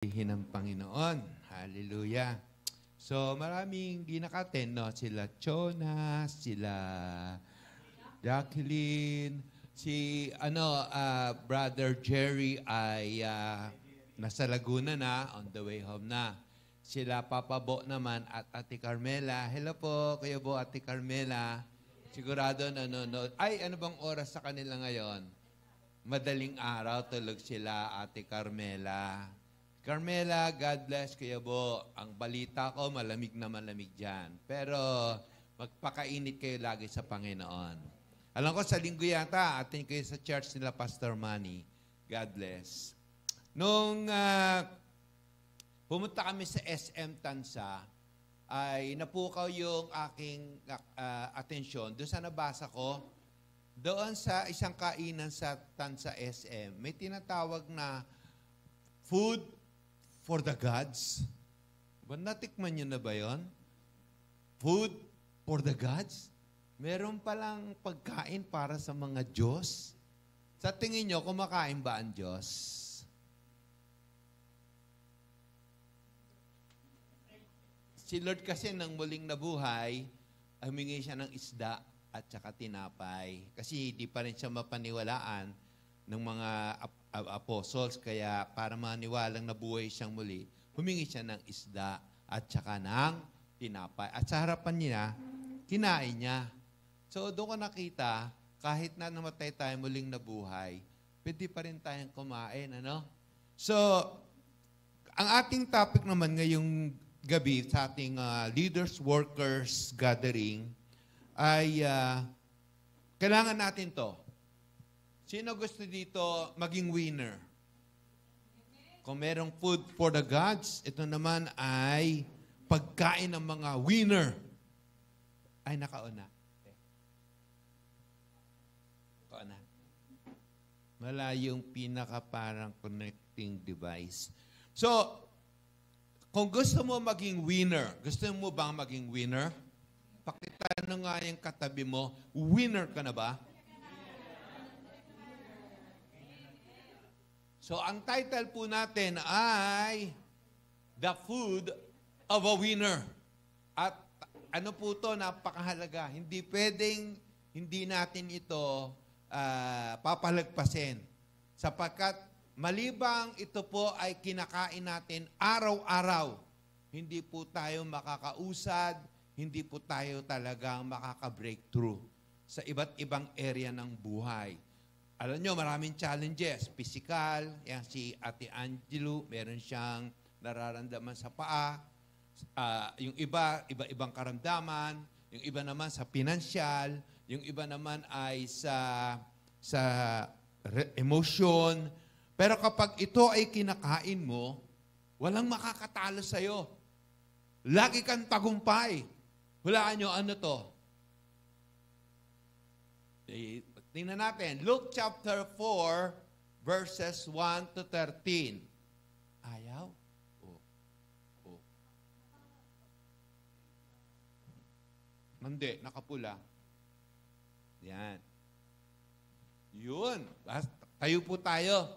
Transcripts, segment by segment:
ng Panginoon. Hallelujah. So, maraming di naka-attend, no? Sila Jonas, sila Jacqueline, Brother Jerry ay nasa Laguna na, on the way home na. Sila Papa Bo naman at Ate Carmela. Hello po, Kuya Bo, Ate Carmela. Sigurado nanonood. Ay, ano bang oras sa kanila ngayon? Madaling araw, tulog sila, Ate Carmela. Carmela, God bless, Kuya Bo. Ang balita ko, malamig na malamig dyan. Pero magpakainit kayo lagi sa Panginoon. Alam ko, sa linggo yata, atin kayo sa church nila, Pastor Manny. God bless. Nung pumunta kami sa SM Tansa, ay napukaw yung aking atensyon. Doon sa nabasa ko, doon sa isang kainan sa Tansa SM, may tinatawag na food for the gods. Ba, natikman nyo na ba yun? Food for the gods? Meron palang pagkain para sa mga Diyos? Sa tingin nyo, kumakain ba ang Diyos? Si Lord kasi nang muling nabuhay, humingi siya ng isda at saka tinapay. Kasi di pa rin siya mapaniwalaan ng mga apostles. Kaya para maniwalang nabuhay siyang muli, humingi siya ng isda at saka ng tinapay. At sa harapan niya, kinain niya. So doon ko nakita, kahit na namatay tayo muling nabuhay, pwede pa rin tayong kumain. Ano? So, ang ating topic naman ngayong gabi sa ating leaders, workers gathering ay kailangan natin to. Sino gusto dito maging winner? Kung merong food for the gods, ito naman ay pagkain ng mga winner. Ay, nakauna. Nakauna. Malayong pinaka parang connecting device. So, kung gusto mo maging winner, gusto mo bang maging winner? Pakitanong nga yung katabi mo, winner ka na ba? So, ang title po natin ay The Food of a Winner. At ano po ito, napakahalaga. Hindi pwedeng hindi natin ito papalagpasin. Sapagkat malibang ito po ay kinakain natin araw-araw, hindi po tayo makakausad, hindi po tayo talagang makaka-breakthrough sa iba't ibang area ng buhay. Alam nyo, maraming challenges. Physical, yan si Ate Angelo, meron siyang nararamdaman sa paa. Yung iba-ibang karamdaman. Yung iba naman sa pinansyal. Yung iba naman ay sa emotion. Pero kapag ito ay kinakain mo, walang makakatalo sa'yo. Lagi kang tagumpay. Hulaan nyo, ano to? Tingnan natin. Luke chapter 4, verses 1 to 13. Ayaw? Oh. Mandi, nakapula. Yan. Yun. Tayo po tayo.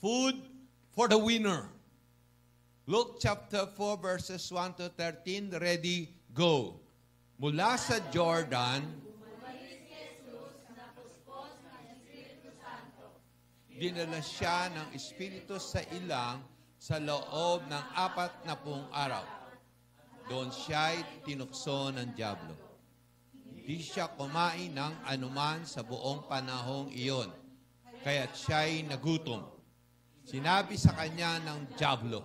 Food for the winner. Luke chapter 4 verses 1 to 13. Ready, go. Mula sa Jordan, dinala siya ng Espiritu sa ilang sa loob ng 40 araw. Doon siya'y tinukso ng dyablo. Hindi siya kumain ng anuman sa buong panahong iyon, kaya't siya'y nagutom. Sinabi sa kanya ng dyablo,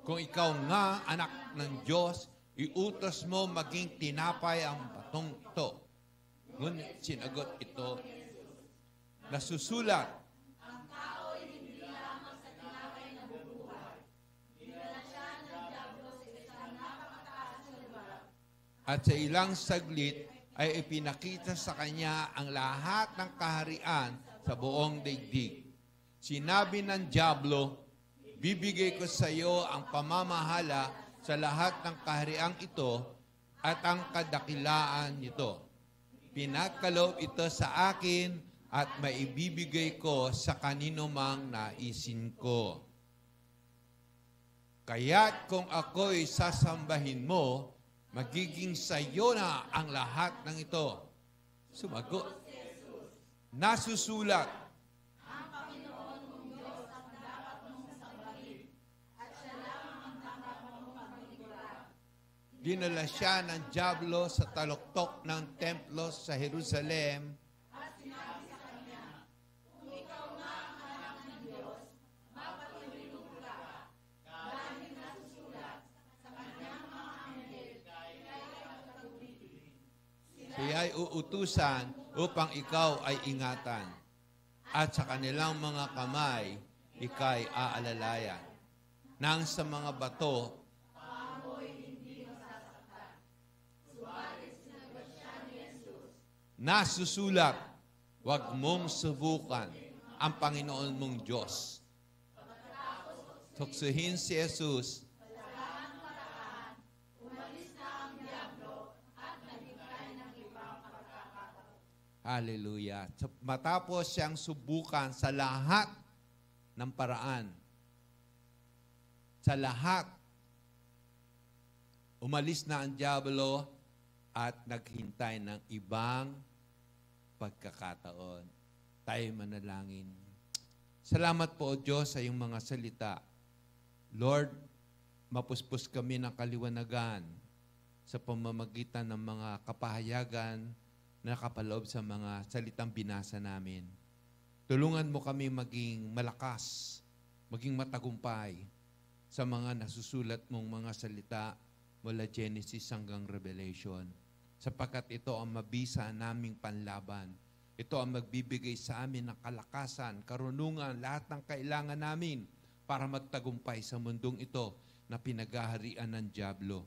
kung ikaw nga anak ng Diyos, iutos mo maging tinapay ang batong ito. Ngunit sinagot ito, nasusulat, ang tao ay hindi lamang sa tinapay na bubuhay. Dinala siya ng dyablo sa isang napakataas na lugar. At sa ilang saglit ay ipinakita sa kanya ang lahat ng kaharian sa buong daigdig. Sinabi ng dyablo, bibigay ko sa iyo ang pamamahala sa lahat ng kahariang ito at ang kadakilaan nito. Pinagkaloob ito sa akin at maibibigay ko sa kanino mang naisin ko. Kaya't kung ako'y sasambahin mo, magiging sayo na ang lahat ng ito. Sumagot. Nasusulat. Dinala siya ng dyablo sa taluktok ng templo sa Jerusalem. Siya ay uutusan upang ikaw ay ingatan. At sa kanilang mga kamay, ika'y aalalayan. Nang sa mga bato, nasusulat, huwag mong subukan ang Panginoon mong Diyos. Tuksuhin si Jesus. Hallelujah. Matapos siyang subukan sa lahat ng paraan, sa lahat, umalis na ang dyablo at naghintay ng ibang pagkakataon. Tayo manalangin. Salamat po, O Diyos, sa iyong mga salita. Lord, mapuspos kami ng kaliwanagan sa pamamagitan ng mga kapahayagan na nakapaloob sa mga salitang binasa namin. Tulungan mo kami maging malakas, maging matagumpay sa mga nasusulat mong mga salita mula Genesis hanggang Revelation. Sapagkat ito ang mabisa naming panlaban. Ito ang magbibigay sa amin ng kalakasan, karunungan, lahat ng kailangan namin para magtagumpay sa mundong ito na pinagaharian ng dyablo.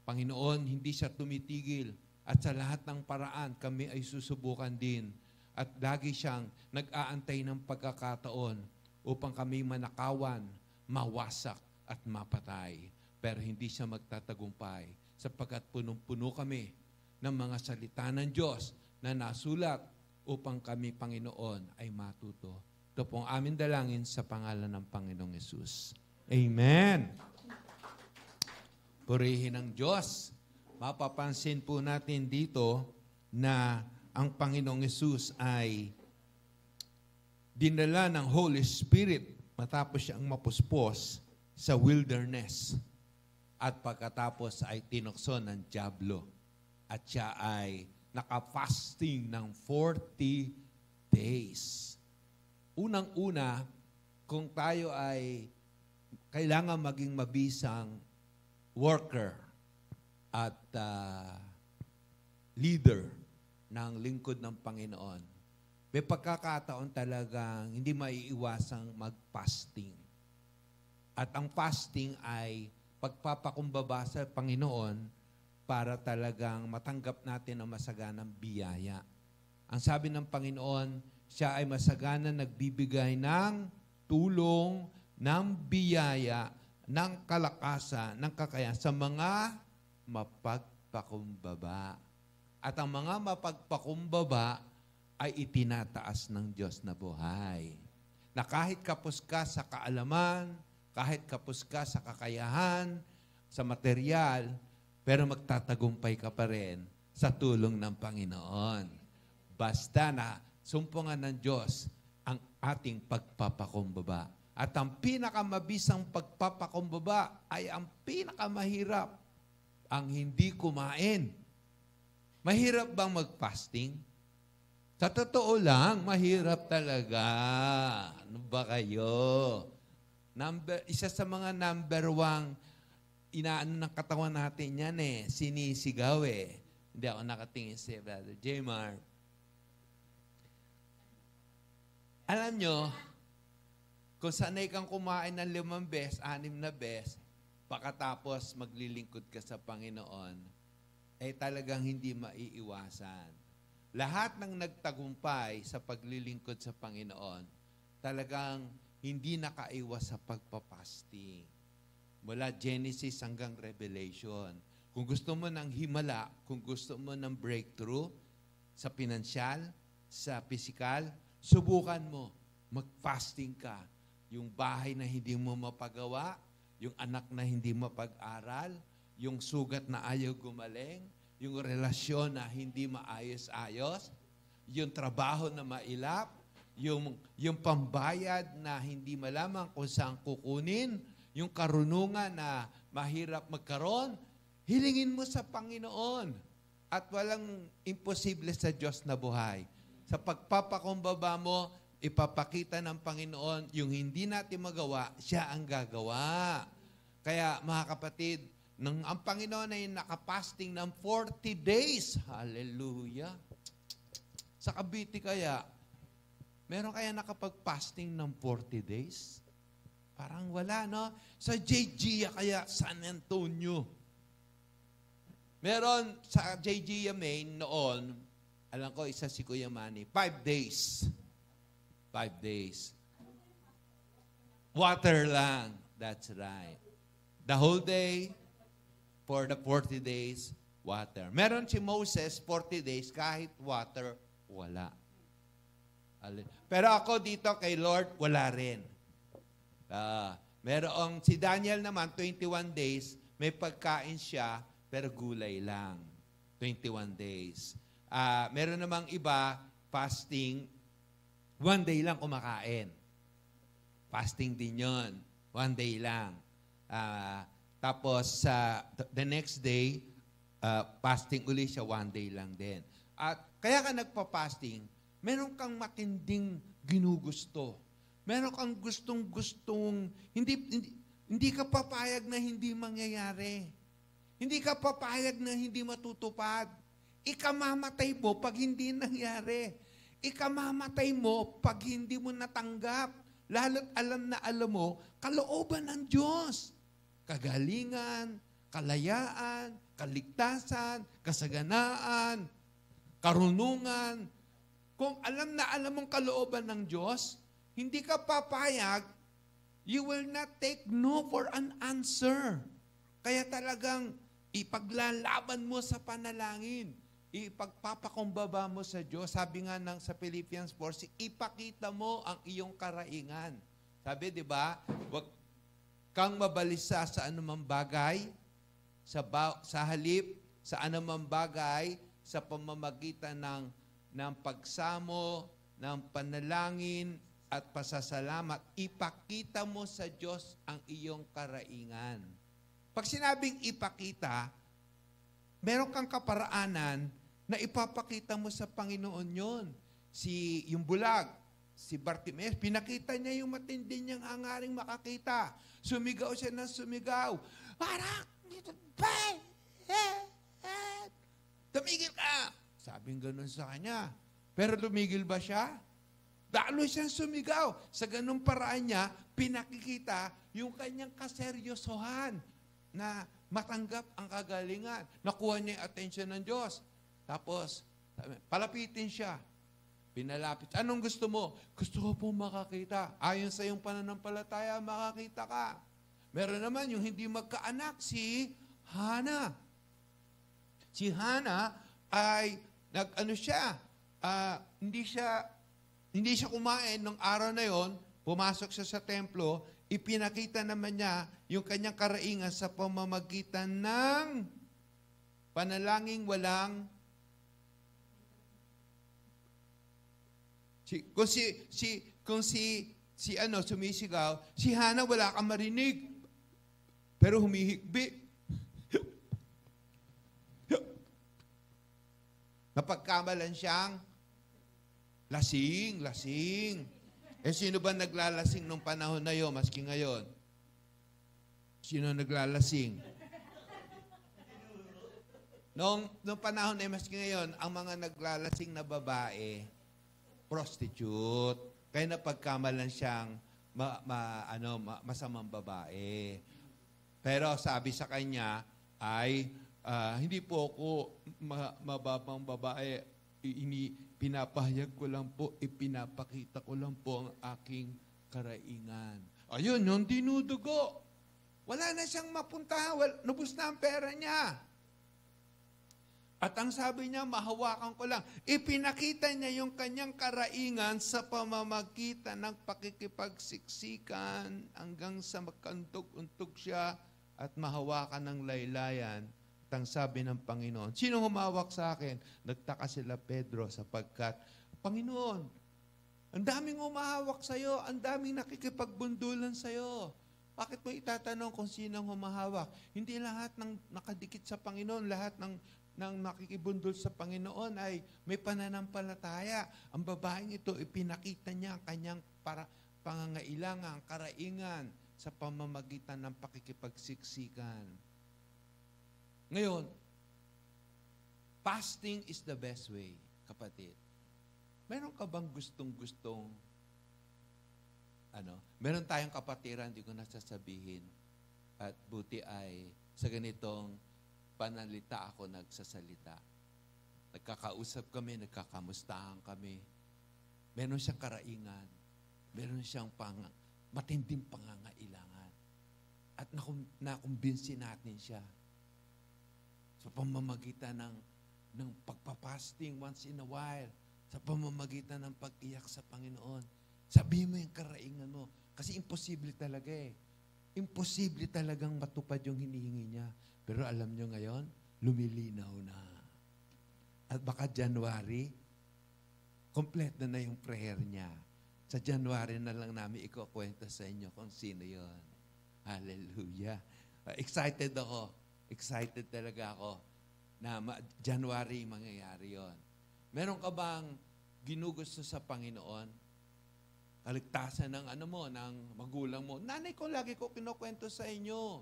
Panginoon, hindi siya tumitigil at sa lahat ng paraan kami ay susubukan din at lagi siyang nag-aantay ng pagkakataon upang kami manakawan, mawasak at mapatay. Pero hindi siya magtatagumpay sapagkat punong-puno kami ng mga salita ng Diyos na nasulat upang kami, Panginoon, ay matuto. Ito pong aming dalangin sa pangalan ng Panginoong Yesus. Amen. Purihin ang Diyos. Mapapansin po natin dito na ang Panginoong Yesus ay dinala ng Holy Spirit matapos siyang mapuspos sa wilderness. At pagkatapos ay tinukso ng dyablo. At siya ay naka-fasting ng 40 days. Unang-una, kung tayo ay kailangan maging mabisang worker at leader ng lingkod ng Panginoon, may pagkakataon talagang hindi maiiwasang mag-fasting. At ang fasting ay pagpapakumbaba sa Panginoon para talagang matanggap natin ang masaganang biyaya. Ang sabi ng Panginoon, siya ay masagana nagbibigay ng tulong, ng biyaya, ng kalakasan, ng kakayahan sa mga mapagpakumbaba. At ang mga mapagpakumbaba ay itinataas ng Diyos na buhay. Na kahit kapos ka sa kaalaman, kahit kapos ka sa kakayahan, sa material, pero magtatagumpay ka pa rin sa tulong ng Panginoon. Basta na sumpungan ng Diyos ang ating pagpapakumbaba. At ang pinakamabisang pagpapakumbaba ay ang pinakamahirap, ang hindi kumain. Mahirap bang mag-fasting? Sa totoo lang, mahirap talaga. Ano ba kayo? Isa sa mga number one, inaano ng katawan natin yan sinisigaw Hindi ako nakatingin si Brother J-Mar. Alam nyo, kung sanay kang kumain ng 5 beses, 6 na beses, pagkatapos maglilingkod ka sa Panginoon, ay talagang hindi maiiwasan. Lahat ng nagtagumpay sa paglilingkod sa Panginoon, talagang hindi nakaiwas sa pagpapasting. Mula Genesis hanggang Revelation. Kung gusto mo ng himala, kung gusto mo ng breakthrough sa pinansyal, sa pisikal, subukan mo. Mag-fasting ka. Yung bahay na hindi mo mapagawa, yung anak na hindi mapag-aral, yung sugat na ayaw gumaling, yung relasyon na hindi maayos-ayos, yung trabaho na mailap, yung pambayad na hindi malaman kung saan kukunin, yung karunungan na mahirap magkaroon, hilingin mo sa Panginoon. At walang imposible sa Diyos na buhay. Sa pagpapakumbaba mo, ipapakita ng Panginoon yung hindi natin magawa, siya ang gagawa. Kaya mga kapatid, ang Panginoon ay nakapasting ng 40 days. Hallelujah. Sa Cavite kaya, meron kaya nakapag-fasting ng 40 days? Parang wala, no? Sa JG kaya, San Antonio. Meron sa JG Main noon, alam ko, isa si Kuya Manny, 5 days. 5 days. Water lang. That's right. The whole day, for the 40 days, water. Meron si Moses, 40 days, kahit water, wala. Pero ako dito kay Lord, wala rin. Merong si Daniel naman, 21 days, may pagkain siya, pero gulay lang. 21 days. Meron namang iba, fasting, 1 day lang kumakain. Fasting din yon. 1 day lang. Tapos, the next day, fasting uli siya, 1 day lang din. At kaya ka nagpa-fasting, meron kang matinding ginugusto. Meron kang gustong-gustong, hindi ka papayag na hindi mangyayari. Hindi ka papayag na hindi matutupad. Ikamamatay mo pag hindi nangyari. Ikamamatay mo pag hindi mo natanggap. Lalo't alam mo, kalooban ng Diyos. Kagalingan, kalayaan, kaligtasan, kasaganaan, karunungan. Kung alam na alam mong kalooban ng Diyos, hindi ka papayag, you will not take no for an answer. Kaya talagang ipaglalaban mo sa panalangin. Ipagpapakumbaba mo sa Diyos. Sabi nga sa Philippians 4, ipakita mo ang iyong karaingan. Sabi, di ba? Huwag kang mabalisa sa anumang bagay, sa halip, sa anumang bagay, sa pamamagitan ng pagsamo, ng panalangin, at pasasalamat. Ipakita mo sa Diyos ang iyong karaingan. Pag sinabing ipakita, meron kang kaparaanan na ipapakita mo sa Panginoon yon. Yung bulag, si Bartimaeus, pinakita niya yung matindi niyang hangaring makakita. Sumigaw siya ng sumigaw. Parang, tumigil ka! Sabing ganun sa kanya. Pero tumigil ba siya? Lalo siyang sumigaw. Sa ganung paraan niya, pinakikita yung kanyang kaseryosohan na matanggap ang kagalingan. Nakuha niya yung atensyon ng Diyos. Tapos, palapitin siya. Pinalapit. Anong gusto mo? Gusto ko pong makakita. Ayon sa iyong pananampalataya, makakita ka. Meron naman yung hindi magkaanak, si Hana. Si Hana ay, hindi siya kumain nung araw na yon, pumasok siya sa templo, ipinakita naman niya yung kanyang karaingan sa pamamagitan ng panalangin walang sumisigaw, si Hana wala kang marinig, pero humihikbi. Napagkamalan siyang lasing. Sino ba naglalasing nung panahon na yun, maski ngayon? Sino naglalasing? Nung panahon na maski ngayon, ang mga naglalasing na babae, prostitute. Kaya napagkamalan siyang masamang babae. Pero sabi sa kanya ay, hindi po ako mababang babae. Pinapahayag ko lang po, ipinapakita ko lang po ang aking karaingan. Ayun, yung dinudugo. Wala na siyang mapuntahan. Nubos na ang pera niya. At ang sabi niya, mahawakan ko lang. Ipinakita niya yung kanyang karaingan sa pamamagitan ng pakikipagsiksikan hanggang sa magkantog-untog siya at mahawakan ng laylayan. At ang sabi ng Panginoon, sino humawak sa akin? Nagtaka sila Pedro sapagkat, Panginoon, ang daming humahawak sa'yo, ang daming nakikipagbundulan sa'yo. Bakit mo itatanong kung sino humahawak? Hindi lahat ng nakadikit sa Panginoon, lahat ng nakikibundol sa Panginoon ay may pananampalataya. Ang babaeng ito, ipinakita niya ang kanyang pangangailangan, karaingan sa pamamagitan ng pakikipagsiksikan. Ngayon, fasting is the best way, kapatid. Meron ka bang gustong-gustong, meron tayong kapatiran, hindi ko nasasabihin, at buti ay sa ganitong panalita ako nagsasalita. Nagkakausap kami, nagkakamustahan kami. Meron siyang karaingan. Meron siyang matinding pangangailangan. At nakumbinsi natin siya sa pamamagitan ng pagpapasting once in a while, sa pamamagitan ng pag-iyak sa Panginoon. Sabihin mo yung karaingan mo. Kasi imposible talaga eh. Imposible talagang matupad yung hinihingi niya. Pero alam nyo ngayon, lumilinaw na. At baka January, kompleto na yung prayer niya. Sa January na lang namin ikukwento sa inyo kung sino yon. Hallelujah. Excited ako. Excited talaga ako na January mangyayari yon. Meron ka bang ginugusto sa Panginoon? Kaligtasan ng ng magulang mo. Nanay ko, lagi ko kinukwento sa inyo.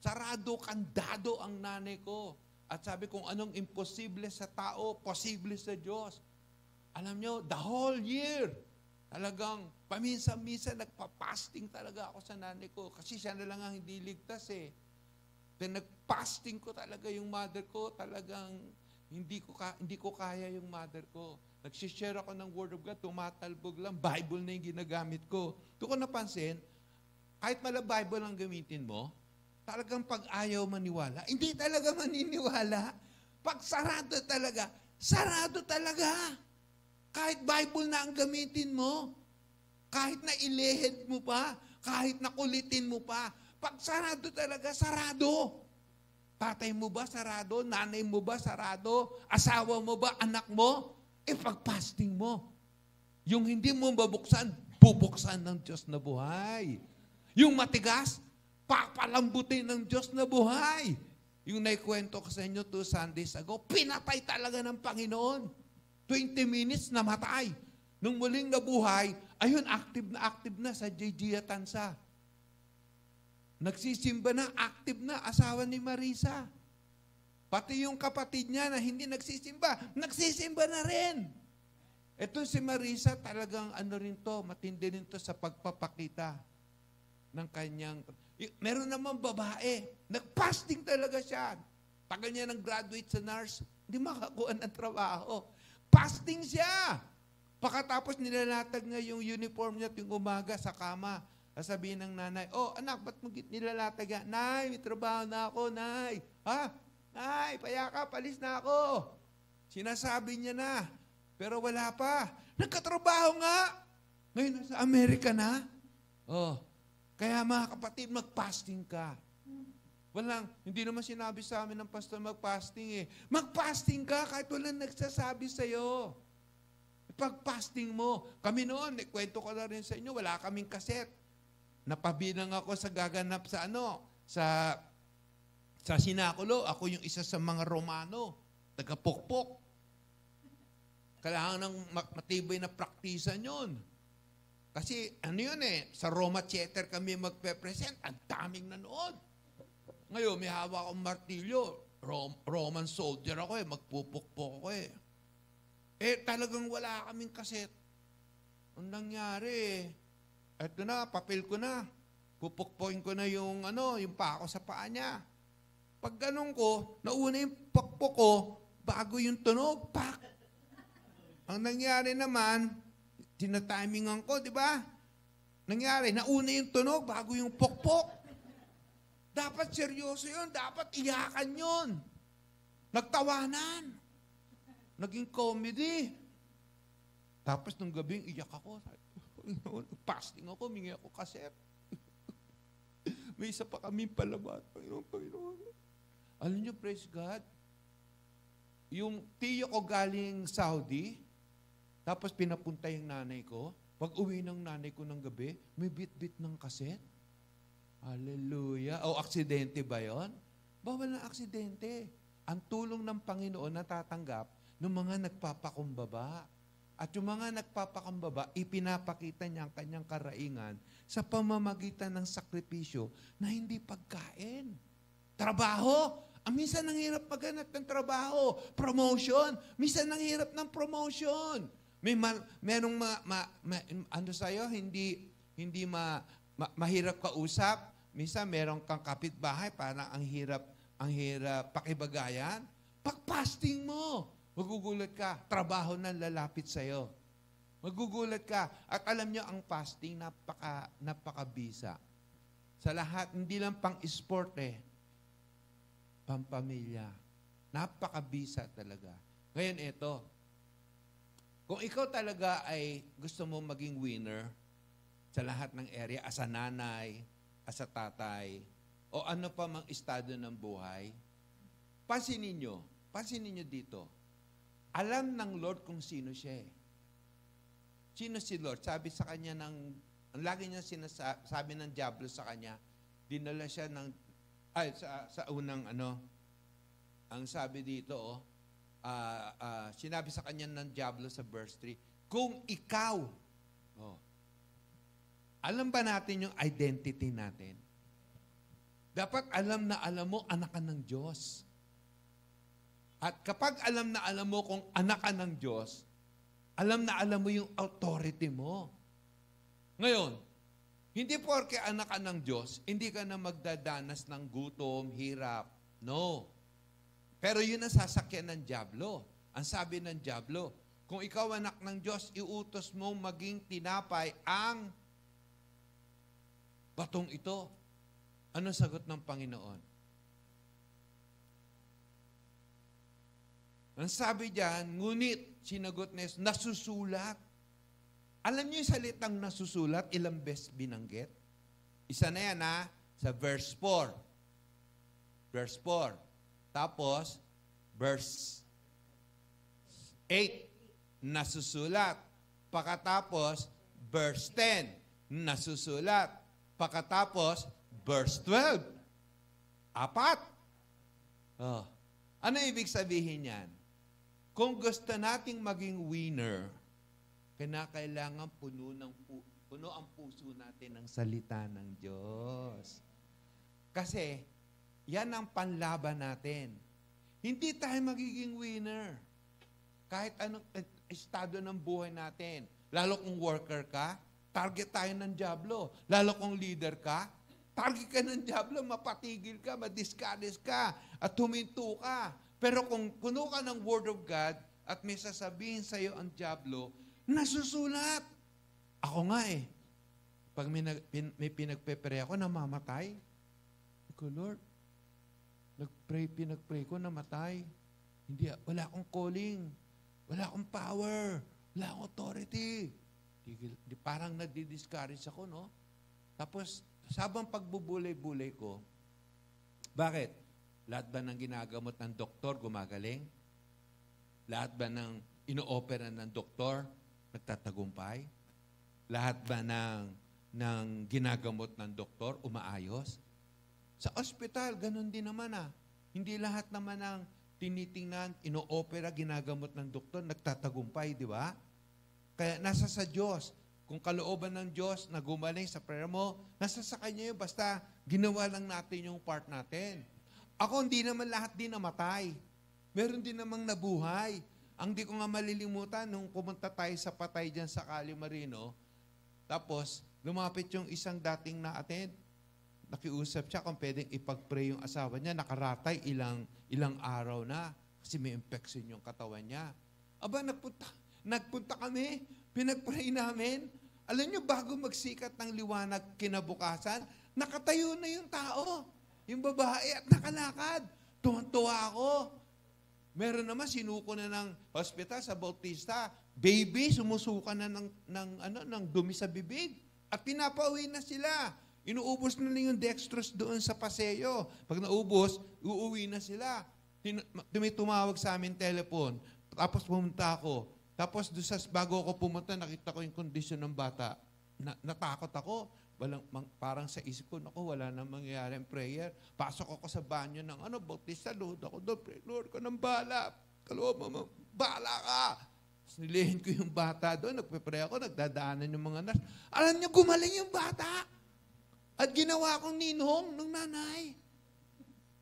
Sarado, kandado ang nanay ko. At sabi kung anong imposible sa tao, posible sa Diyos. Alam nyo, the whole year, talagang paminsan-minsan nagpa-fasting talaga ako sa nanay ko. Kasi siya na lang ang hindi ligtas eh. Then nag-fasting ko talaga yung mother ko. Talagang hindi ko kaya yung mother ko. Nagsishare ako ng Word of God, tumatalbog lang. Bible na yung ginagamit ko. Doon ko napansin, kahit mala Bible ang gamitin mo, talagang pag ayaw maniwala, hindi talaga maniniwala. Pag sarado talaga. Kahit Bible na ang gamitin mo, kahit na ilehid mo pa, kahit na kulitin mo pa, pag sarado talaga, sarado. Tatay mo ba sarado? Nanay mo ba sarado? Asawa mo ba? Anak mo? Pag-fasting mo. Yung hindi mo babuksan, bubuksan ng Diyos na buhay. Yung matigas, papalambutin ng Diyos na buhay. Yung naikwento ko sa inyo 2 Sundays ago, pinatay talaga ng Panginoon. 20 minutes, namatay. Nung muling nabuhay, ayun, active na sa JJ Atansa. Nagsisimba na, active na, asawa ni Marisa. Pati yung kapatid niya na hindi nagsisimba na rin. Ito si Marisa, talagang matindi rin to sa pagpapakita ng kanyang. Meron naman babae, nag-fasting talaga siya. Tagal niya nang graduate sa nurse, hindi makakuha ng trabaho. Fasting siya. Pagkatapos nilalatag niya yung uniform niya tuwing umaga sa kama. Sasabihin ng nanay, oh anak, ba't mo nilalatag yan? Nay, may trabaho na ako, nay. Ha? Nay, payaka, palis na ako. Sinasabi niya na, pero wala pa. Nagkatrabaho nga. Ngayon, nasa Amerika na. Oh, kaya mga kapatid, mag-fasting ka. Hindi naman sinabi sa amin ng pastor mag-fasting eh. Mag-fasting ka kahit walang nagsasabi sa'yo. Pag-fasting mo. Kami noon, kwento ko na rin sa inyo, wala kaming kaset. Napabilang ako sa gaganap sa Sinakulo. Ako yung isa sa mga Romano. Taga-pokpok. Kailangan ng matibay na praktisan yun. Kasi sa Roma Theater kami magpe-present, ang daming nanood. Ngayon, may hawak akong martilyo. Roman soldier ako magpupukpok ako talagang wala kaming kaset. Ang nangyari eto na, papel ko na. Pupukpokin ko na yung pako sa paa niya. Pag ganun ko, nauna yung pukpok ko, bago yung tunog, pak! Ang nangyari naman, tinatimingan ko, di ba? Nangyari, nauna yung tunog bago yung pokpok. Dapat seryoso yun, dapat iyakan yun. Nagtawanan. Naging comedy. Tapos nung gabing iyak ako. Fasting ako, mingi ako kaset. May isa pa kami palabat. Panginoon. Alam niyo, praise God, yung tiyo ko galing Saudi, tapos pinapunta yung nanay ko. Pag uwi ng nanay ko ng gabi, may bit-bit ng kaset. Hallelujah. O, aksidente ba yon? Bawal na aksidente. Ang tulong ng Panginoon natatanggap ng mga nagpapakumbaba. At yung mga nagpapakumbaba, ipinapakita niya ang kanyang karaingan sa pamamagitan ng sakripisyo na hindi pagkain. Trabaho. Minsan ang hirap maghanap ng trabaho. Promotion. Minsan ang hirap ng promotion. Merong ano sa'yo, hindi mahirap kausap. Minsan merong kang kapitbahay, parang ang hirap pakibagayan. Pag-fasting mo, magugulat ka, trabaho na lalapit sa'yo. Magugulat ka. At alam nyo, ang fasting, napakabisa. Sa lahat, hindi lang pang-sport pampamilya. Napakabisa talaga. Ngayon, ito. Kung ikaw talaga ay gusto mo maging winner sa lahat ng area, as a nanay, as a tatay, o ano pa mang estado ng buhay, pansinin nyo dito. Alam ng Lord kung sino siya eh. Sino si Lord? Sabi sa kanya ang lagi niya sabi ng diablo sa kanya, dinala siya sa unang ang sabi dito, sinabi sa kanya ng diablo sa verse 3, kung ikaw, alam ba natin yung identity natin? Dapat alam na alam mo, anak ka ng Diyos. At kapag alam na alam mo kung anak ka ng Diyos, alam na alam mo yung authority mo. Ngayon, hindi porke anak ka ng Diyos, hindi ka na magdadanas ng gutom, hirap. No. Pero yun ang sasakyan ng diablo. Ang sabi ng diablo, kung ikaw anak ng Diyos, iutos mong maging tinapay ang batong ito. Anong sagot ng Panginoon? Ang sabi diyan, ngunit, sinagot na nasusulat. Alam niyo yung salitang nasusulat, ilang beses binanggit? Isa na yan sa verse 4. Verse 4. Tapos, verse 8, nasusulat. Pakatapos, verse 10, nasusulat. Pakatapos, verse 12. 4. Ano ibig sabihin yan? Kung gusto nating maging winner, kailangan puno ang puso natin ng salita ng Diyos. Kasi, yan ang panlaban natin. Hindi tayo magiging winner. Kahit anong estado ng buhay natin. Lalo kung worker ka, target tayo ng diablo. Lalo kung leader ka, target ka ng diablo, mapatigil ka, madiscourage ka, at huminto ka. Pero kung puno ka ng Word of God, at may sasabihin sa'yo ang diablo, nasusulat. Ako nga pag may pinagpe-pray ako, namamatay. Ako, Lord, pinagpray ko, namatay. Wala akong calling. Wala akong power. Wala akong authority. Parang nadi-discourage ako, no? Tapos, sabang pagbubulay-bulay ko, bakit? Lahat ba ng ginagamot ng doktor gumagaling? Lahat ba ng ino-opera ng doktor nagtatagumpay? Lahat ba ng ginagamot ng doktor umaayos? Sa ospital, ganun din naman Hindi lahat naman ng tinitingnan, ino-opera, ginagamot ng doktor, nagtatagumpay, di ba? Kaya nasa sa Diyos. Kung kalooban ng Diyos na gumaling sa prayer mo, nasa sa Kanya yun, basta ginawa lang natin yung part natin. Ako, hindi naman lahat din namatay. Meron din namang nabuhay. Ang di ko nga malilimutan, nung pumunta tayo sa patay dyan sa Cali Marino, tapos lumapit yung isang dating na-attend, nakiusap siya kung pwedeng ipag-pray yung asawa niya, nakaratay ilang araw na kasi may infection yung katawan niya. Aba, nagpunta kami, pinag-pray namin. Alam niyo, bago magsikat ng liwanag kinabukasan, nakatayo na yung tao, yung babae at nakalakad. Tuwan-tuwa ako. Meron naman sinuko na ng hospital sa Bautista. Baby, sumusuka na ng dumi sa bibig. At pinapauwi na sila. Inuubos na lang yung dextrose doon sa paseo. Pag naubos, uuwi na sila. Tumawag sa amin telepon. Tapos pumunta ako. Tapos bago ako pumunta, nakita ko yung kondisyon ng bata. Natakot ako. Parang sa isip ko, naku, wala na mangyayari ang prayer. Pasok ako sa banyo ng Bautista, Lord, ako doon, pray, Lord, ka ng bala. Kaloob mo, bala ka. Nilihin ko yung bata doon, nagpe-pray ako, nagdadaanan yung mga nurse. Alam niyo, gumaling yung bata. At ginawa kong ninong ng nanay.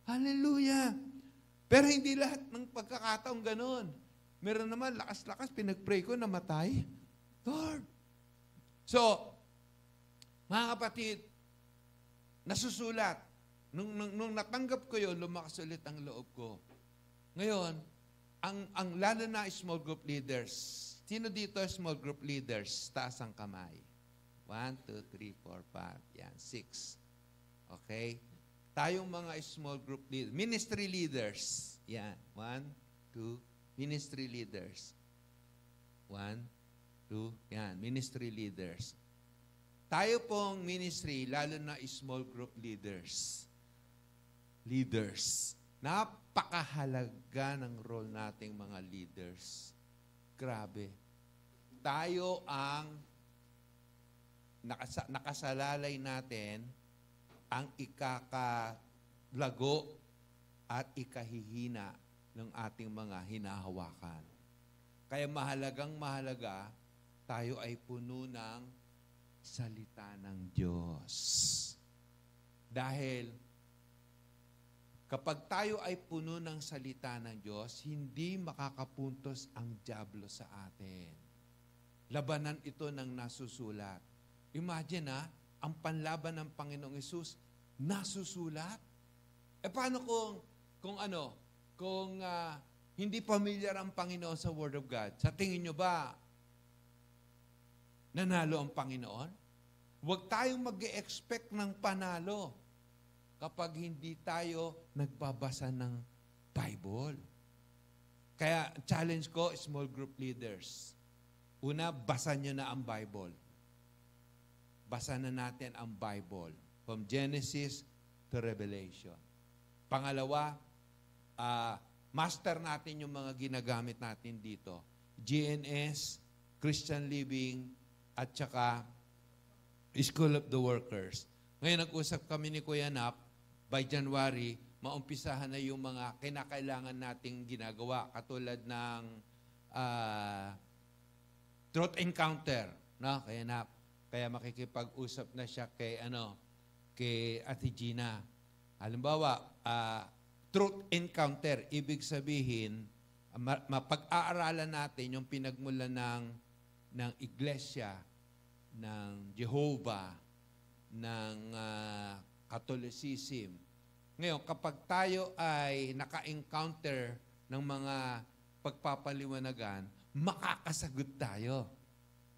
Hallelujah. Pero hindi lahat ng pagkakataong ganon. Meron naman, lakas-lakas, pinag-pray ko, namatay. Lord. So, mga kapatid, nasusulat. Nung natanggap ko yun, lumakas ulit ang loob ko. Ngayon, ang lalo na small group leaders. Sino dito small group leaders? Taas ang kamay. 1, 2, 3, 4, 5. Yan, 6. Okay? Tayong mga small group leaders. Ministry leaders. Yan. 1, 2. Ministry leaders. 1, 2. Yan. Ministry leaders. Tayo pong ministry, lalo na small group leaders. Leaders. Napakahalaga ng role nating mga leaders. Grabe. Tayo ang nakasalalay natin ang ikakalago at ikahihina ng ating mga hinahawakan. Kaya mahalaga, tayo ay puno ng salita ng Diyos. Dahil kapag tayo ay puno ng salita ng Diyos, hindi makakapuntos ang dyablo sa atin. Labanan ito ng nasusulat. Imagine ang panlaban ng Panginoong Hesus nasusulat. Paano kung hindi pamilyar ang Panginoon sa Word of God? Sa tingin nyo ba, nanalo ang Panginoon? Huwag tayong mag-expect ng panalo kapag hindi tayo nagbabasa ng Bible. Kaya challenge ko, small group leaders. Una, basa nyo na ang Bible. Basa na natin ang Bible. From Genesis to Revelation. Pangalawa, master natin yung mga ginagamit natin dito. GNS, Christian Living, at saka School of the Workers. Ngayon, nag-usap kami ni Kuya Nap, by January, maumpisahan na yung mga kinakailangan nating ginagawa, katulad ng truth encounter. No? Kaya Nap, kaya makikipag-usap na siya kay Ate Gina. Halimbawa, truth encounter, ibig sabihin, mapag-aaralan natin yung pinagmula ng iglesia, ng Jehovah, ng Catholicism. Ngayon, kapag tayo ay naka-encounter ng mga pagpapaliwanagan, makakasagot tayo.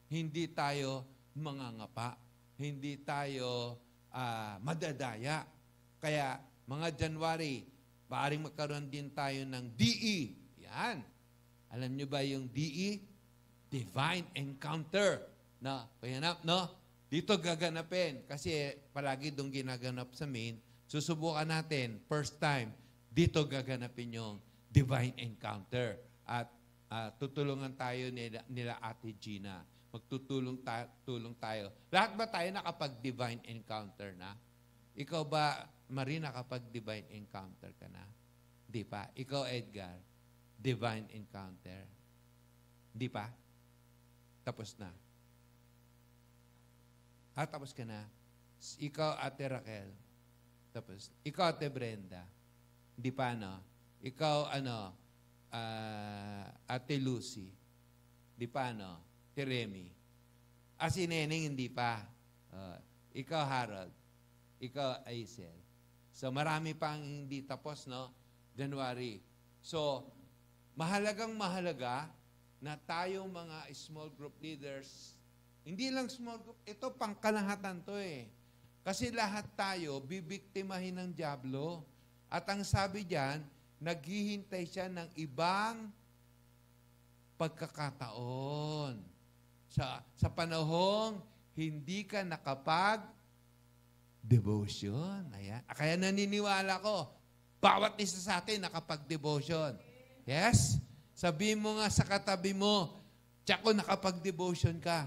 Hindi tayo mangangapa. Hindi tayo madadaya. Kaya, mga January, maaring magkaroon din tayo ng DE. Yan. Alam nyo ba yung DE? Divine Encounter. No? Payanap, no? Dito gaganapin. Kasi palagi doon ginaganap sa main. Susubukan natin, first time, dito gaganapin yung Divine Encounter. At tutulungan tayo nila Ate Gina. Magtutulong tayo. Lahat ba tayo nakapag-Divine Encounter na? Ikaw ba, Marie, nakapag-Divine Encounter ka na? Hindi pa. Ikaw, Edgar, Divine Encounter. Hindi pa? Tapos na. Tapos ka na. Ikaw, Ate Raquel. Tapos. Ikaw, Ate Brenda. Hindi pa, no? Ikaw, Ate Lucy. Hindi pa, no? Ate Remy. Si Neneng, hindi pa. Ikaw, Harold. Ikaw, Aisel. So, marami pang hindi tapos, no? January. So, mahalaga na tayong mga small group leaders, hindi lang small group, ito pangkalahatan to eh. Kasi lahat tayo bibiktimahin ng dyablo. At ang sabi diyan, naghihintay siya ng ibang pagkakataon. Sa panahong hindi ka nakapag-devotion. Ayan. Kaya naniniwala ko, bawat isa sa atin nakapag-devotion. Yes? Sabihin mo nga sa katabi mo, tsako nakapag-devotion ka.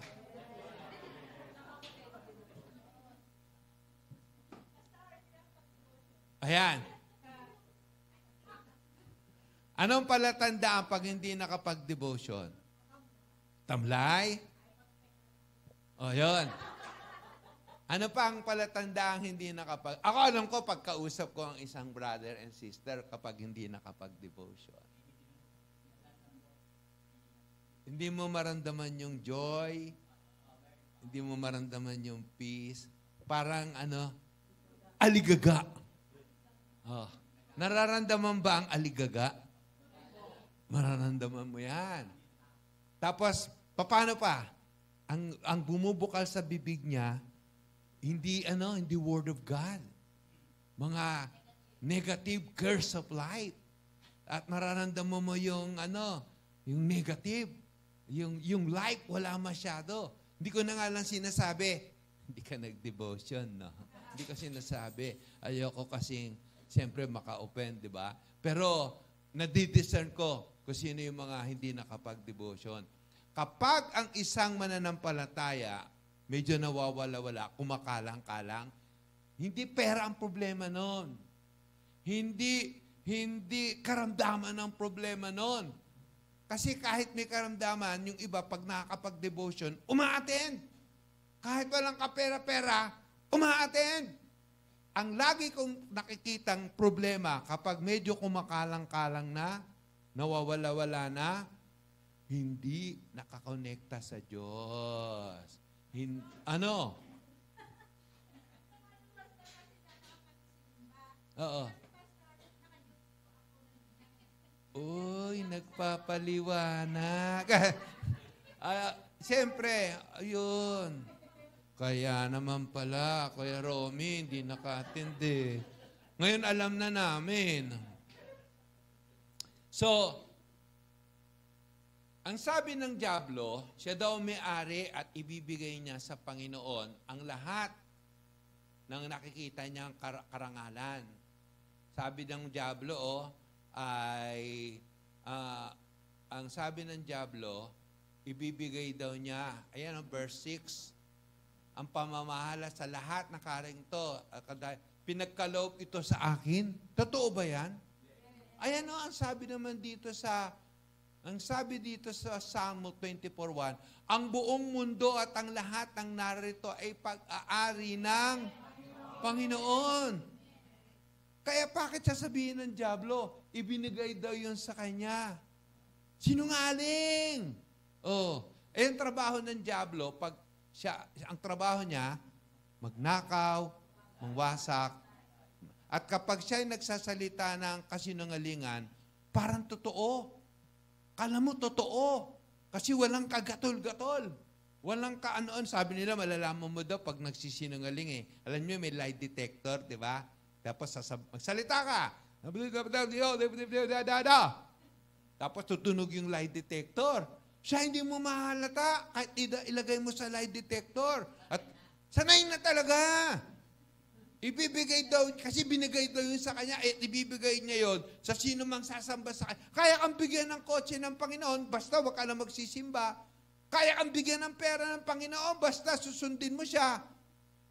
Ayan. Anong palatandaan pag hindi nakapag-devotion? Tamlay? O, yun. Ano pa ang palatandaan hindi nakapag... Ako alam ko, pagkausap ko ang isang brother and sister kapag hindi nakapag-devotion. Hindi mo maramdaman yung joy, hindi mo maramdaman yung peace, parang aligaga. Oh. Nararamdaman ba ang aligaga? Mararamdaman mo yan. Tapos, paano pa? Ang bumubukal sa bibig niya, hindi word of God. Mga negative curse of life. At mararamdaman mo yung negative. Yung life, wala masyado. Hindi ko na nga lang sinasabi, hindi ka nag-devotion, no? Hindi ko sinasabi. Ayoko kasing, siyempre, maka-open, di ba? Pero, nadidiscern ko kung sino yung mga hindi nakapag-devotion. Kapag ang isang mananampalataya, medyo nawawala-wala, kumakalang-kalang, hindi pera ang problema nun. Hindi karamdaman ang problema nun. Kasi kahit may karamdaman, yung iba, pag nakakapag-devotion, umaattend. Kahit walang kapera-pera, umaattend. Ang lagi kong nakikitang problema, kapag medyo kumakalang-kalang na, nawawala-wala na, hindi nakakonekta sa Diyos. Oo. Uy, nagpapaliwanag. Siyempre, ayun. Kaya naman pala, Kuya Romy, hindi naka-attend. Ngayon alam na namin. So, ang sabi ng dyablo, siya daw may-ari at ibibigay niya sa Panginoon ang lahat ng nakikita niyang karangalan. Sabi ng dyablo, ang sabi ng dyablo, ibibigay daw niya, ayan ang verse 6, ang pamamahala sa lahat ng karing to, pinagkaloob ito sa akin. Totoo ba yan? Ayan ang sabi naman dito sa Psalm 24:1, ang buong mundo at ang lahat ng narito ay pag-aari ng Panginoon. Kaya bakit sasabihin ng dyablo, ibinigay daw yun sa kanya? Sinungaling! Yung trabaho ng dyablo, ang trabaho niya, magnakaw, mangwasak, at kapag siya ay nagsasalita ng kasinungalingan, parang totoo. Kala mo totoo. Kasi walang kagatol-gatol. Walang kaanoon. Sabi nila, malalaman mo daw pag nagsisinungaling eh. Alam niyo, may lie detector, di ba? Tapos magsalita ka. Tapos tutunog yung lie detector. Siya hindi mo mahalata kahit ilagay mo sa lie detector. At sanay na talaga. Ibibigay daw, kasi binigay daw yun sa kanya, ibibigay niya yun sa sino mang sasamba sa kanya. Kaya kang bigyan ng kotse ng Panginoon, basta wag ka na magsisimba. Kaya kang bigyan ng pera ng Panginoon, basta susundin mo siya.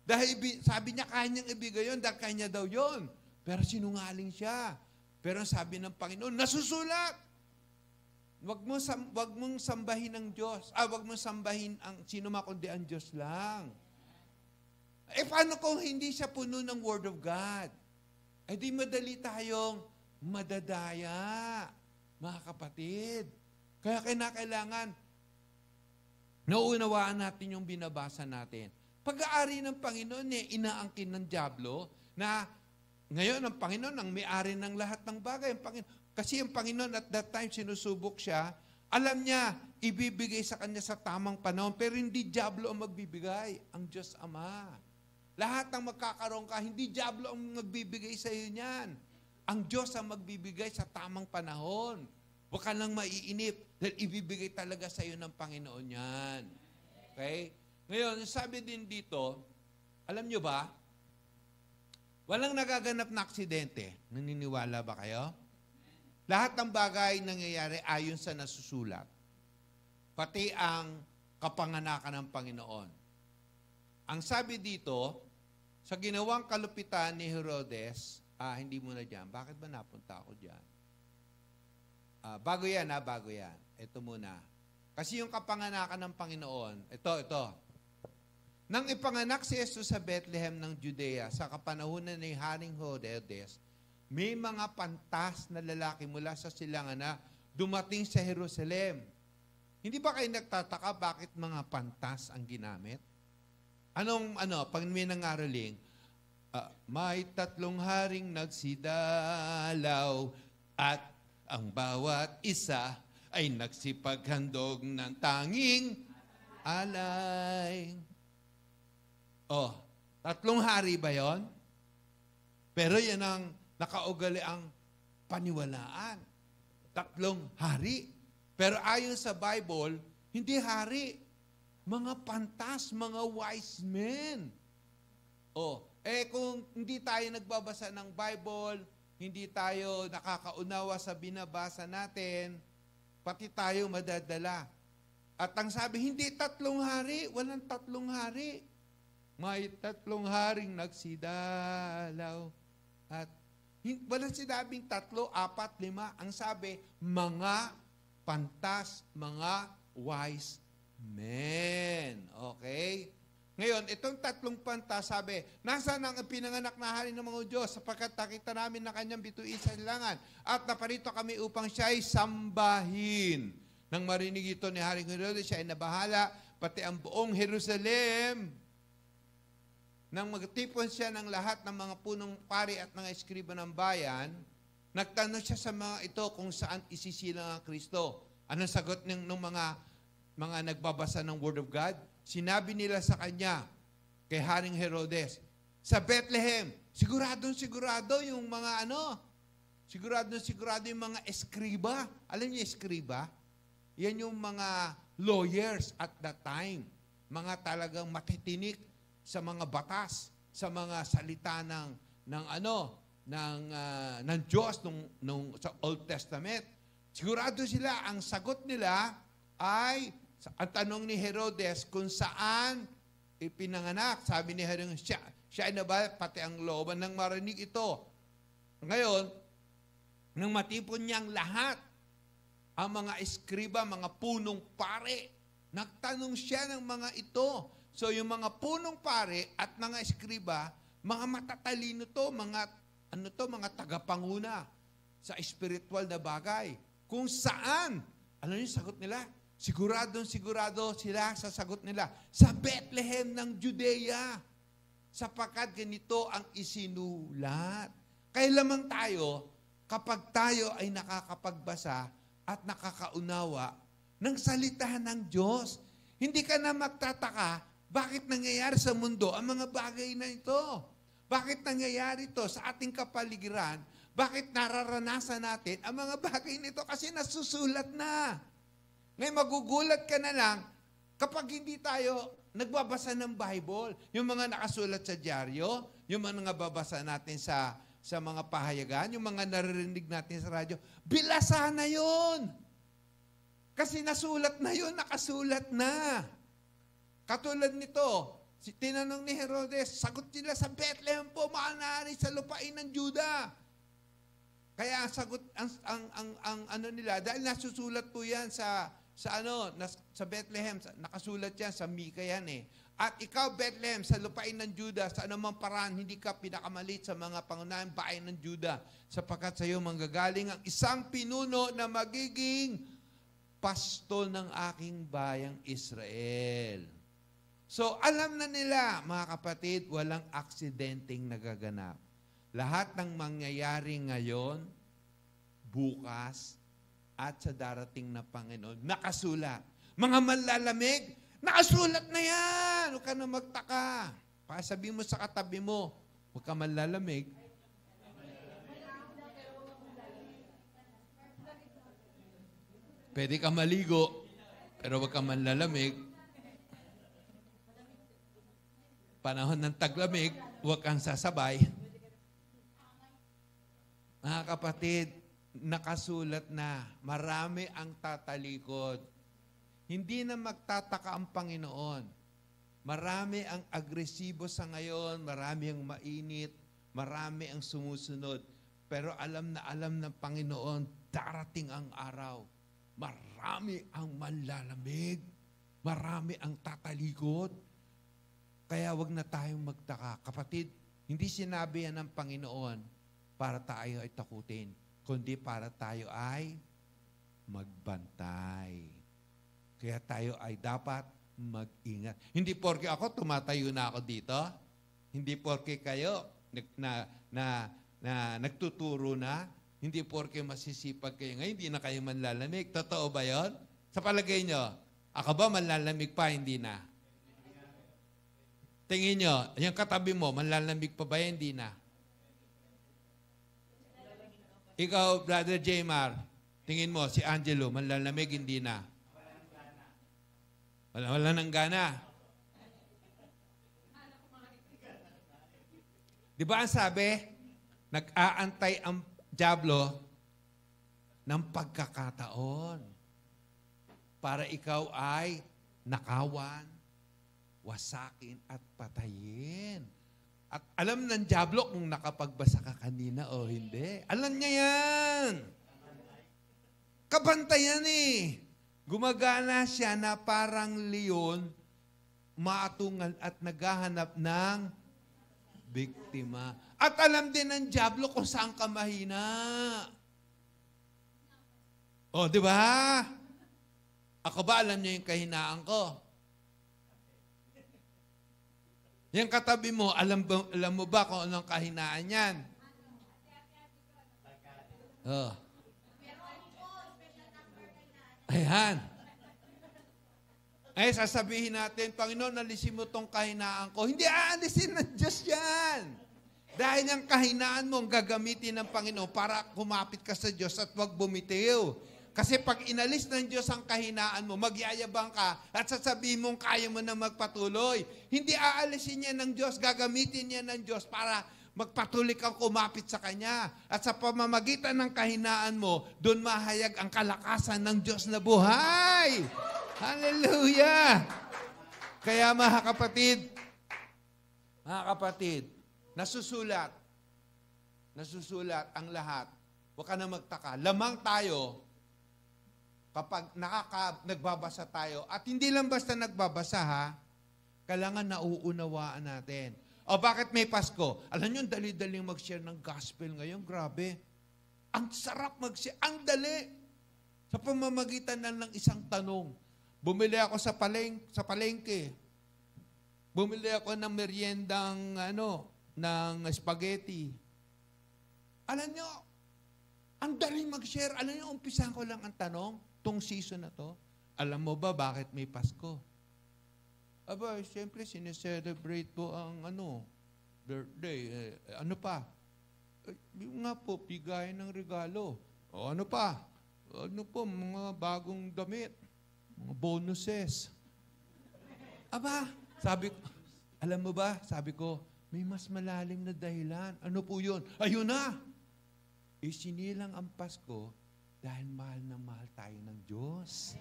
Dahil sabi niya, kaya niyang ibigay yun, dahil kaya niya daw yun. Pero sinungaling siya. Pero sabi ng Panginoon, nasusulat. Wag mong sambahin ang Diyos. Wag mong sambahin ang sino man kundi ang Diyos lang. Paano kung hindi siya puno ng Word of God? Di madali tayong madadaya, mga kapatid. Kaya kinakailangan, nauunawaan natin yung binabasa natin. Pag-aari ng Panginoon, inaangkin ng dyablo na ngayon ang Panginoon ang may-ari ng lahat ng bagay. Kasi ang Panginoon at that time sinusubok siya, alam niya, ibibigay sa kanya sa tamang panahon, pero hindi dyablo ang magbibigay, ang Diyos Ama. Lahat ng magkakaroon ka, hindi dyablo ang magbibigay sa iyo niyan. ang Diyos ang magbibigay sa tamang panahon. Huwag ka nang maiinip dahil ibibigay talaga sa iyo ng Panginoon yan. Okay? Ngayon, sabi din dito, alam nyo ba, walang nagaganap na aksidente. Naniniwala ba kayo? Lahat ng bagay nangyayari ayon sa nasusulat. Pati ang kapanganakan ng Panginoon. Ang sabi dito, sa ginawang kalupitan ni Herodes, hindi muna dyan. Bakit ba napunta ako dyan? Bago yan. Ito muna. Kasi yung kapanganakan ng Panginoon, ito. Nang ipanganak si Jesus sa Bethlehem ng Judea sa kapanahunan ni Haring Herodes, may mga pantas na lalaki mula sa silangan na dumating sa Jerusalem. Hindi ba kayo nagtataka bakit mga pantas ang ginamit? Pag may nangaroling, may 3 haring nagsidalaw at ang bawat isa ay nagsipaghandog ng tanging alay. 3 hari ba yon? Pero yan ang nakaugali ang paniwalaan. 3 hari. Pero ayon sa Bible, hindi hari. Mga pantas, mga wise men. Kung hindi tayo nagbabasa ng Bible, hindi tayo nakakaunawa sa binabasa natin, pati tayo madadala. At ang sabi, hindi 3 hari, walang 3 hari. May 3 haring nagsidalaw. At walang sinabing 3, 4, 5. Ang sabi, mga pantas, mga wise men. Okay? Ngayon, itong 3 pantas, sabi, nasaan ang pinanganak na hari ng mga Diyos sapagkat nakita namin na kanyang bituin sa silangan at naparito kami upang siya'y sambahin. Nang marinig ito ni Haring Herodes, siya ay nabahala, pati ang buong Jerusalem. Nang magtipon siya ng lahat ng mga punong pari at mga eskriba ng bayan, nagtanong siya sa mga ito kung saan isisilang ang Kristo. Anong sagot ng mga nagbabasa ng Word of God? Sinabi nila sa kanya, kay Haring Herodes, sa Bethlehem, sigurado yung mga sigurado yung mga eskriba. Alam niyo eskriba? Yan yung mga lawyers at that time. Mga talagang matitinik sa mga batas, sa mga salita ng Diyos sa Old Testament. Sigurado sila, ang sagot nila ay, ang tanong ni Herodes kung saan ipinanganak. Sabi ni Herodes, siya ay nabal, pati ang looban ng marinig ito. Ngayon, nang matipon niyang lahat, ang mga eskriba, mga punong pare, nagtanong siya ng mga ito. So yung mga punong pare at mga eskriba, mga matatalino to, mga tagapanguna sa spiritual na bagay. Kung saan, ano yung sagot nila? Sigurado sila sa sagot nila. Sa Bethlehem ng Judea. Sapagkat ganito ang isinulat. Kaya lamang tayo, kapag tayo ay nakakapagbasa at nakakaunawa ng salita ng Diyos, hindi ka na magtataka bakit nangyayari sa mundo ang mga bagay na ito. Bakit nangyayari ito sa ating kapaligiran? Bakit nararanasan natin ang mga bagay nito? Kasi nasusulat na. Ngayon magugulat ka na lang kapag hindi tayo nagbabasa ng Bible. Yung mga nakasulat sa dyaryo, yung mga nababasa natin sa mga pahayagan, yung mga naririnig natin sa radyo, bilasan na yun. Kasi nasulat na yun, nakasulat na. Katulad nito, tinanong ni Herodes, sagot nila sa Bethlehem po, maanari sa lupain ng Juda. Kaya ang sagot, ang nila, dahil nasusulat po yan sa Bethlehem, nakasulat yan, sa Mika yan eh. At ikaw, Bethlehem, sa lupain ng Juda, sa anumang paraan, hindi ka pinakamalit sa mga pangunahing bayan ng Juda, sapagkat sa iyo manggagaling ang isang pinuno na magiging pastol ng aking bayang Israel. So, alam na nila, mga kapatid, walang aksidenteng nagaganap. Lahat ng mangyayari ngayon, bukas, at sa darating na Panginoon, nakasulat. Mga manlalamig, nakasulat na yan! Huwag ka na magtaka. Pasabi mo sa katabi mo, huwag ka manlalamig. Pwede ka maligo, pero huwag ka manlalamig. Panahon ng taglamig, huwag kang sasabay. Mga kapatid, nakasulat na, marami ang tatalikod. Hindi na magtataka ang Panginoon. Marami ang agresibo sa ngayon, marami ang mainit, marami ang sumusunod. Pero alam ng Panginoon, darating ang araw. Marami ang manlalamig. Marami ang tatalikod. Kaya wag na tayong magtaka. Kapatid, hindi sinabi yan ng Panginoon para tayo ay takutin, kundi para tayo ay magbantay. Kaya tayo ay dapat mag-ingat. Hindi porke ako, tumatayo na ako dito. Hindi porke kayo nagtuturo na. Hindi porke masisipag kayo ngayon, hindi na kayo manlalamig. Totoo ba yun? Sa palagay nyo, ako ba manlalamig pa? Hindi na. Tingin nyo, yung katabi mo, manlalamig pa ba? Hindi na. Ikaw, Brother Jmar, tingin mo, si Angelo, manlalamig? Hindi na. Wala nang gana. Di ba ang sabi? Nag-aantay ang dyablo ng pagkakataon para ikaw ay nakawan, wasakin at patayin. At alam ng dyablo kung nakapagbasa ka kanina o hindi. Alam niya yan. Kabantayan eh. Gumagana siya na parang leon, maatungal at naghahanap ng biktima. At alam din ng dyablo kung saan ka mahina. O, di ba? Ako ba alam niyo yung kahinaan ko? Yung katabi mo, alam mo ba kung anong kahinaan yan? Oh. Ayan. Ay, sasabihin natin, Panginoon, alisin mo tong kahinaan ko. Hindi aalisin ng Diyos yan. Dahil yung kahinaan mo, gagamitin ng Panginoon para kumapit ka sa Diyos at huwag bumitiw. Kasi pag inalis ng Diyos ang kahinaan mo, magyayabang ka at sasabihin mong kaya mo na magpatuloy. Hindi aalisin niya ng Diyos, gagamitin niya ng Diyos para magpatuloy kang kumapit sa Kanya. At sa pamamagitan ng kahinaan mo, doon mahayag ang kalakasan ng Diyos na buhay. Hallelujah! Kaya mga kapatid, nasusulat ang lahat. Huwag ka na magtaka. Lamang tayo kapag nagbabasa tayo. At hindi lang basta nagbabasa ha, kailangan nauunawaan natin. O bakit may Pasko? Alam nyo, dali-daling mag-share ng gospel ngayon. Grabe. Ang sarap mag-share. Ang dali. Sa pamamagitan ng isang tanong. Bumili ako sa palengke. Bumili ako ng meriendang ng spaghetti. Alam nyo, ang daling mag-share. Alam nyo, umpisahan ko lang ang tanong, tong season na to. Alam mo ba bakit may Pasko? Aba, siyempre, sineselebrate po ang birthday. Ano pa? Yung nga po, bigayan ng regalo. O ano pa? Ano po, mga bagong damit. Mga bonuses. Aba, alam mo ba, sabi ko, may mas malalim na dahilan. Ano po yun? Ayun na! Isinilang ang Pasko dahil mahal na mahal tayo ng Diyos.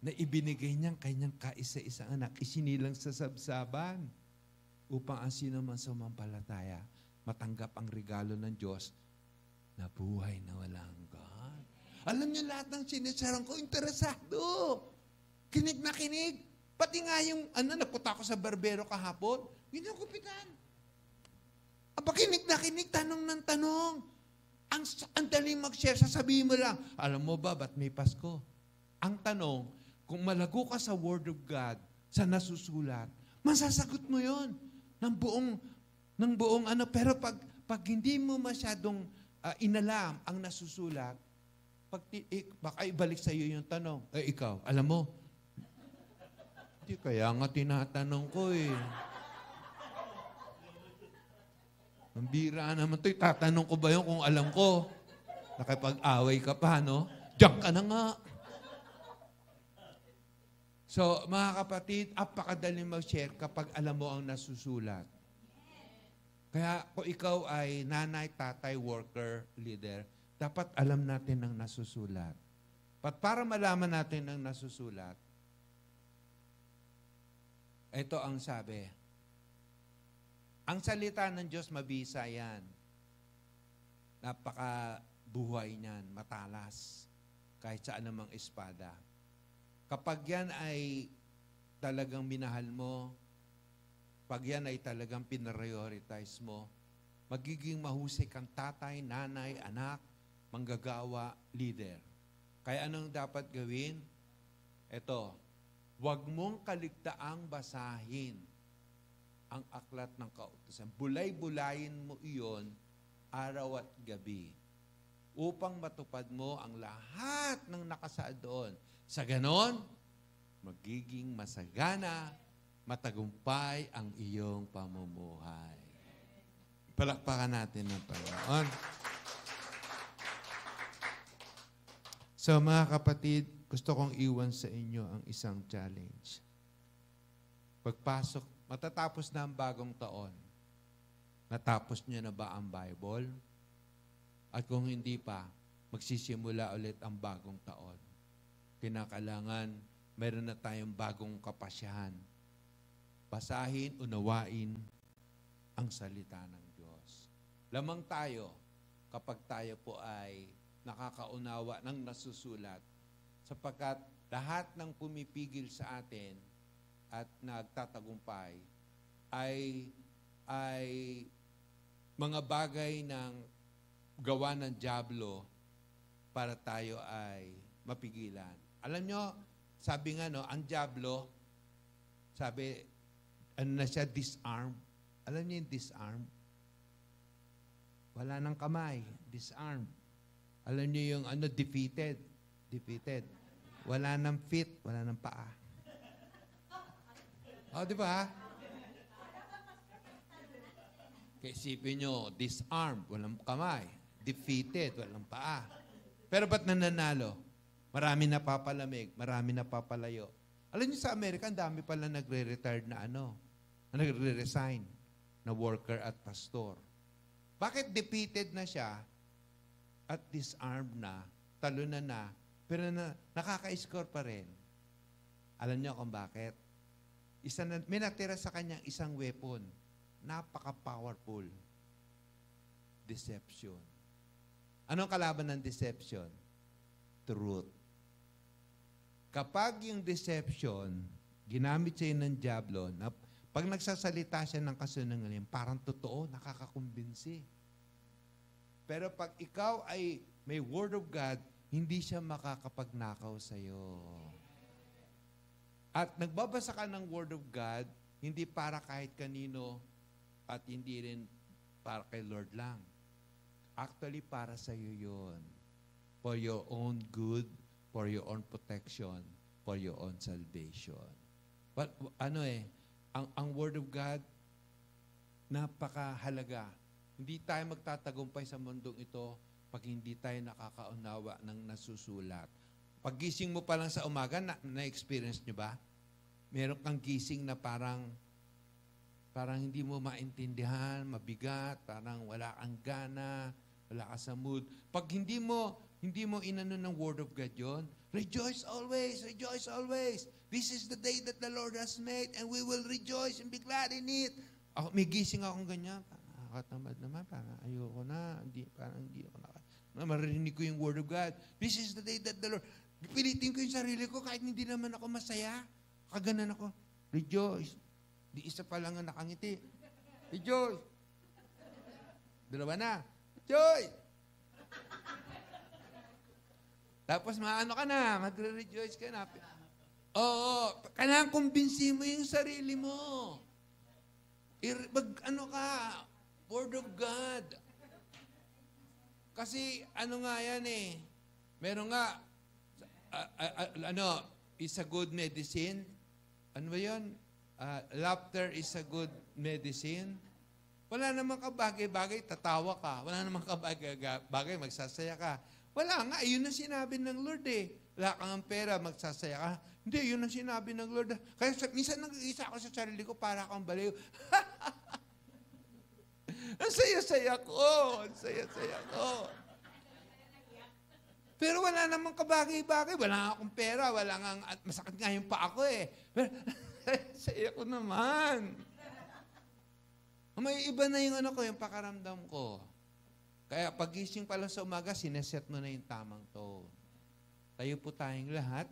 Na ibinigay niyang kanyang kaisa-isang anak, isinilang sa sabsaban upang ang sino man sumampalataya matanggap ang regalo ng Diyos na buhay na walang hanggan. Alam niyo lahat ng sinisaran ko, interesado. Kinig na kinig. Pati nga yung, napunta ako sa barbero kahapon, ginugupitan. Aba, kinig na kinig, tanong ng tanong. Ang daling mag-share, sasabihin mo lang, alam mo ba, ba't may Pasko? Ang tanong, kung malago ka sa Word of God, sa nasusulat, masasagot mo yon ng buong Pero pag hindi mo masyadong inalam ang nasusulat, baka ibalik sa iyo yung tanong. Ikaw, alam mo? Hindi, kaya nga tinatanong ko eh. Ang bira naman ito, tatanong ko ba yun kung alam ko? Nakipag-away ka pa, no? Diyan ka na nga. So, mga kapatid, apakadaling mag-share kapag alam mo ang nasusulat. Kaya kung ikaw ay nanay, tatay, worker, leader, dapat alam natin ang nasusulat. Para malaman natin ang nasusulat, ito ang sabi. Ang salita ng Diyos, mabisa yan. Napakabuhay niyan, matalas, kahit saan namang espada. Kapag yan ay talagang minahal mo, pag yan ay talagang pinarioritize mo, magiging mahusay kang tatay, nanay, anak, manggagawa, leader. Kaya anong dapat gawin? Ito, huwag mong kaligtaang basahin ang aklat ng kautusan. Bulay-bulayin mo iyon araw at gabi upang matupad mo ang lahat ng nakasaad doon. Sa ganon, magiging masagana, matagumpay ang iyong pamumuhay. Palakpakan natin ng Panginoon. So mga kapatid, gusto kong iwan sa inyo ang isang challenge. Pagpasok, matatapos na ang bagong taon. Natapos niyo na ba ang Bible? At kung hindi pa, magsisimula ulit ang bagong taon. Kinakailangan, meron na tayong bagong kapasyahan. Basahin, unawain ang salita ng Diyos. Lamang tayo kapag tayo po ay nakakaunawa ng nasusulat sapagkat lahat ng pumipigil sa atin at nagtatagumpay ay mga bagay ng gawa ng dyablo para tayo ay mapigilan. Alam nyo, sabi nga no, ang dyablo, sabi, ano na siya, disarm. Alam niyo yung disarm? Wala nang kamay, disarm. Alam niyo yung ano, defeated. Defeated. Wala nang feet, wala nang paa. O, di ba? Kaya isipin nyo, disarmed, walang kamay. Defeated, walang paa. Pero ba't nananalo? Marami napapalamig, marami napapalayo. Alam niyo sa Amerika, ang dami pala nagre-retired na nagre-resign na worker at pastor. Bakit defeated na siya at disarmed na, talunan na, pero nakaka-score pa rin? Alam niyo kung bakit? May natira sa kanyang isang weapon. Napaka-powerful. Deception. Anong kalaban ng deception? Truth. Kapag yung deception, ginamit siya ng dyablo, pag nagsasalita siya ng kasinungalingan, parang totoo, nakakakumbinsi. Pero pag ikaw ay may Word of God, hindi siya makakapagnakaw sa'yo. At nagbabasa ka ng Word of God, hindi para kahit kanino at hindi rin para kay Lord lang. Actually, para sa'yo yun. For your own good, for your own protection, for your own salvation. But ang Word of God, napakahalaga. Hindi tayo magtatagumpay sa mundong ito pag hindi tayo nakakaunawa ng nasusulat. Paggising mo pa lang sa umaga, na-experience nyo ba? Meron kang gising na parang hindi mo maintindihan, mabigat, parang wala kang gana, wala ka sa mood. Pag hindi mo inano ng Word of God yun, rejoice always, rejoice always. This is the day that the Lord has made and we will rejoice and be glad in it. May gising akong ganyan. Nakakatamad naman, parang ayoko na, parang hindi ako marinig ko yung Word of God. This is the day that the Lord, pilitin ko yung sarili ko kahit hindi naman ako masaya. Kaganan ako, rejoice. Di isa pa lang ang nakangiti. Rejoice. Dalawa na. Rejoice. Tapos maano ka na, magre-rejoice ka na. Oo, kailangan kumbinsi mo yung sarili mo. Word of God. Kasi nga yan eh. Meron nga, is a good medicine. Ano ba yun? Laughter is a good medicine. Wala namang kabagay-bagay, tatawa ka. Wala namang kabagay-bagay, magsasaya ka. Wala nga, ayun na sinabi ng Lord eh. Wala kang pera, magsasaya ka. Hindi, yun ang sinabi ng Lord. Kaya minsan nag-iisa ako sa sarili ko para akong baliw. Ang saya-saya ko. Ang saya-saya ko. Pero wala namang kabagay-bagay. Wala akong pera. Wala nga, masakit nga yung pa ako eh. Pero saya ko naman. May iba na yung yung pakaramdam ko. Kaya pagising pa lang sa umaga, sineset mo na yung tamang tone. Tayo po tayong lahat.